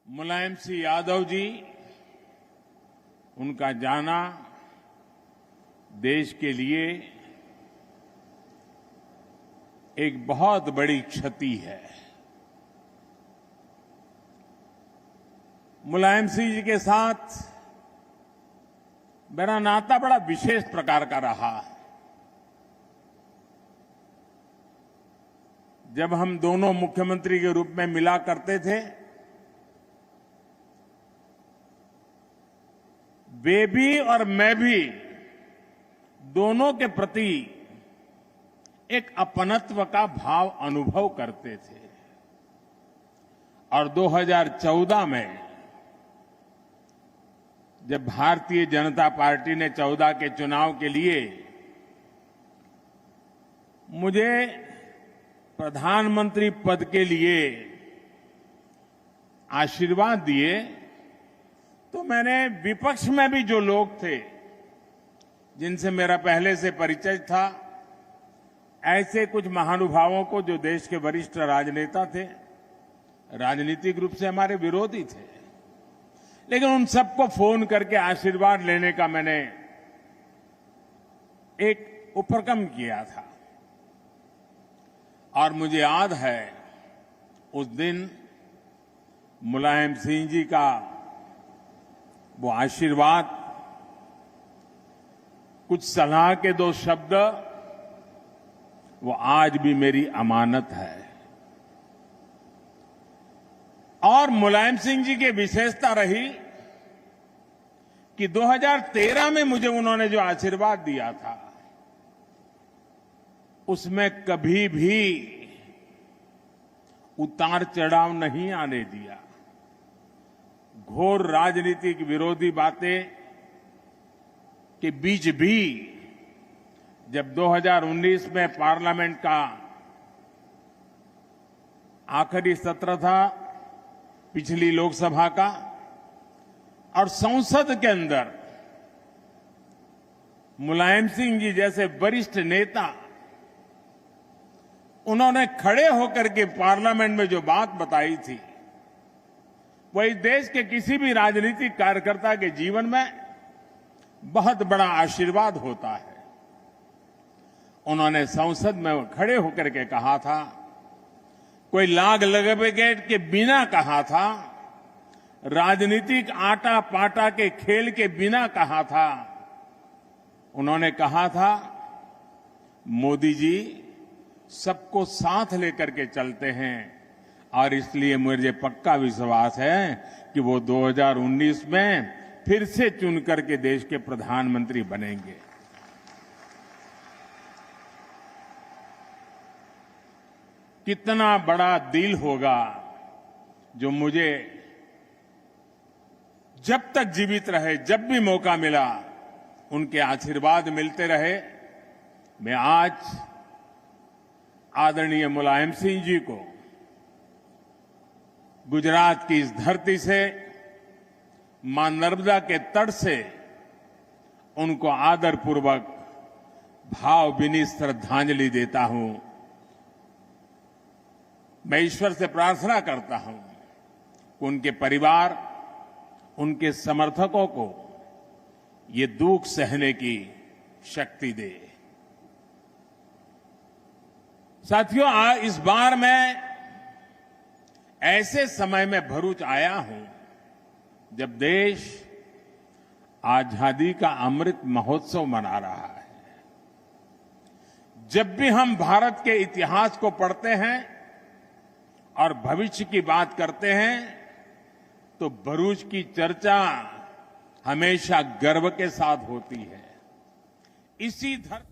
मुलायम सिंह यादव जी, उनका जाना देश के लिए एक बहुत बड़ी क्षति है। मुलायम सिंह जी के साथ मेरा नाता बड़ा विशेष प्रकार का रहा। जब हम दोनों मुख्यमंत्री के रूप में मिला करते थे, वे भी और मैं भी दोनों के प्रति एक अपनत्व का भाव अनुभव करते थे। और 2014 में जब भारतीय जनता पार्टी ने 14 के चुनाव के लिए मुझे प्रधानमंत्री पद के लिए आशीर्वाद दिए, तो मैंने विपक्ष में भी जो लोग थे जिनसे मेरा पहले से परिचय था, ऐसे कुछ महानुभावों को जो देश के वरिष्ठ राजनेता थे, राजनीतिक रूप से हमारे विरोधी थे, लेकिन उन सबको फोन करके आशीर्वाद लेने का मैंने एक उपक्रम किया था। और मुझे याद है उस दिन मुलायम सिंह जी का वो आशीर्वाद, कुछ सलाह के 2 शब्द, वो आज भी मेरी अमानत है। और मुलायम सिंह जी की विशेषता रही कि 2013 में मुझे उन्होंने जो आशीर्वाद दिया था, उसमें कभी भी उतार चढ़ाव नहीं आने दिया। घोर राजनीतिक विरोधी बातें के बीच भी जब 2019 में पार्लियामेंट का आखिरी सत्र था, पिछली लोकसभा का, और संसद के अंदर मुलायम सिंह जी जैसे वरिष्ठ नेता, उन्होंने खड़े होकर के पार्लियामेंट में जो बात बताई थी, वही देश के किसी भी राजनीतिक कार्यकर्ता के जीवन में बहुत बड़ा आशीर्वाद होता है। उन्होंने संसद में खड़े होकर के कहा था, कोई लाग लपेट के बिना कहा था, राजनीतिक आटा पाटा के खेल के बिना कहा था। उन्होंने कहा था, मोदी जी सबको साथ लेकर के चलते हैं, और इसलिए मुझे पक्का विश्वास है कि वो 2019 में फिर से चुन करके देश के प्रधानमंत्री बनेंगे। कितना बड़ा दिल होगा जो मुझे जब तक जीवित रहे, जब भी मौका मिला, उनके आशीर्वाद मिलते रहे। मैं आज आदरणीय मुलायम सिंह जी को गुजरात की इस धरती से, मां नर्मदा के तट से उनको आदरपूर्वक भावभीनी श्रद्धांजलि देता हूं। मैं ईश्वर से प्रार्थना करता हूं कि उनके परिवार, उनके समर्थकों को ये दुख सहने की शक्ति दे। साथियों, इस बार मैं ऐसे समय में भरूच आया हूं जब देश आजादी का अमृत महोत्सव मना रहा है। जब भी हम भारत के इतिहास को पढ़ते हैं और भविष्य की बात करते हैं, तो भरूच की चर्चा हमेशा गर्व के साथ होती है। इसी धरती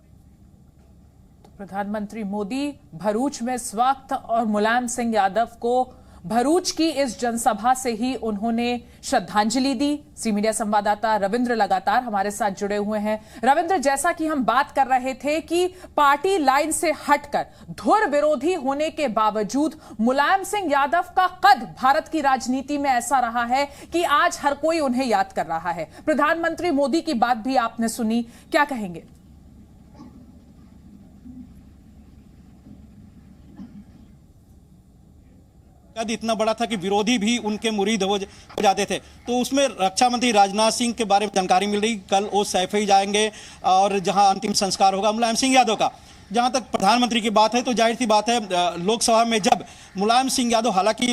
प्रधानमंत्री मोदी भरूच में इस वक्त, और मुलायम सिंह यादव को भरूच की इस जनसभा से ही उन्होंने श्रद्धांजलि दी। सी मीडिया संवाददाता रविंद्र लगातार हमारे साथ जुड़े हुए हैं। रविंद्र, जैसा कि हम बात कर रहे थे कि पार्टी लाइन से हटकर धुर विरोधी होने के बावजूद मुलायम सिंह यादव का कद भारत की राजनीति में ऐसा रहा है कि आज हर कोई उन्हें याद कर रहा है। प्रधानमंत्री मोदी की बात भी आपने सुनी, क्या कहेंगे? कद इतना बड़ा था कि विरोधी भी उनके मुरीद हो जाते थे। तो उसमें रक्षा मंत्री राजनाथ सिंह के बारे में जानकारी मिल रही, कल वो सैफई जाएंगे और जहां अंतिम संस्कार होगा मुलायम सिंह यादव का। जहां तक प्रधानमंत्री की बात है तो जाहिर सी बात है, लोकसभा में जब मुलायम सिंह यादव हालांकि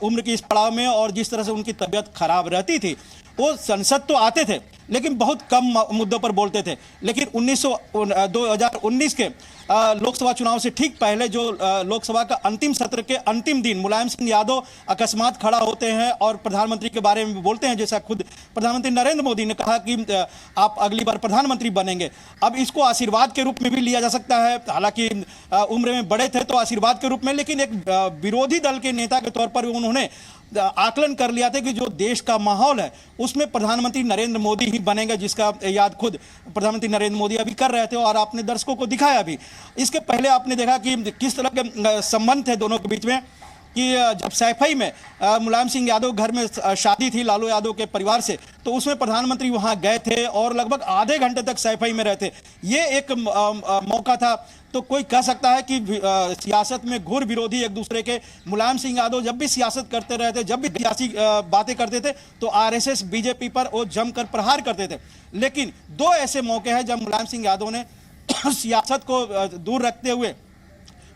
उम्र के इस पड़ाव में और जिस तरह से उनकी तबीयत खराब रहती थी, वो संसद तो आते थे लेकिन बहुत कम मुद्दों पर बोलते थे। लेकिन 2019 के लोकसभा चुनाव से ठीक पहले जो लोकसभा का अंतिम सत्र के अंतिम दिन मुलायम सिंह यादव अकस्मात खड़ा होते हैं और प्रधानमंत्री के बारे में बोलते हैं, जैसा खुद प्रधानमंत्री नरेंद्र मोदी ने कहा कि आप अगली बार प्रधानमंत्री बनेंगे। अब इसको आशीर्वाद के रूप में भी लिया जा सकता है, हालांकि उम्र में बड़े थे तो आशीर्वाद के रूप में, लेकिन एक विरोधी दल के नेता के तौर पर उन्होंने आकलन कर लिया था कि जो देश का माहौल है उसमें प्रधानमंत्री नरेंद्र मोदी ही बनेंगे, जिसका याद खुद प्रधानमंत्री नरेंद्र मोदी अभी कर रहे थे और आपने दर्शकों को दिखाया भी। इसके पहले आपने देखा कि किस तरह के संबंध थे दोनों के बीच में, कि जब सैफई में मुलायम सिंह यादव घर में शादी थी लालू यादव के परिवार से, तो उसमें प्रधानमंत्री वहां गए थे और लगभग आधे घंटे तक सैफई में रहे थे। ये एक मौका था। तो कोई कह सकता है कि सियासत में घोर विरोधी एक दूसरे के मुलायम सिंह यादव जब भी सियासत करते रहे थे, जब भी सियासी बातें करते थे तो आरएसएस बीजेपी पर वो जमकर प्रहार करते थे। लेकिन दो ऐसे मौके हैं जब मुलायम सिंह यादव ने सियासत को दूर रखते हुए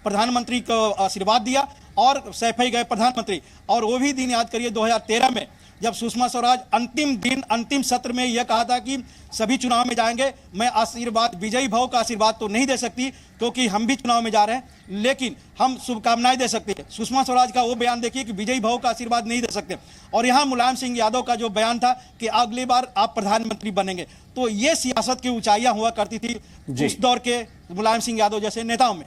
प्रधानमंत्री को आशीर्वाद दिया और सैफई गए प्रधानमंत्री। और वो भी दिन याद करिए 2013 में जब सुषमा स्वराज अंतिम दिन अंतिम सत्र में यह कहा था कि सभी चुनाव में जाएंगे, मैं आशीर्वाद विजयी भव का आशीर्वाद तो नहीं दे सकती क्योंकि हम भी चुनाव में जा रहे हैं, लेकिन हम शुभकामनाएं दे सकते हैं। सुषमा स्वराज का वो बयान देखिए कि विजयी भव का आशीर्वाद नहीं दे सकते, और यहाँ मुलायम सिंह यादव का जो बयान था कि अगली बार आप प्रधानमंत्री बनेंगे। तो ये सियासत की ऊंचाइयां हुआ करती थी उस दौर के मुलायम सिंह यादव जैसे नेताओं में।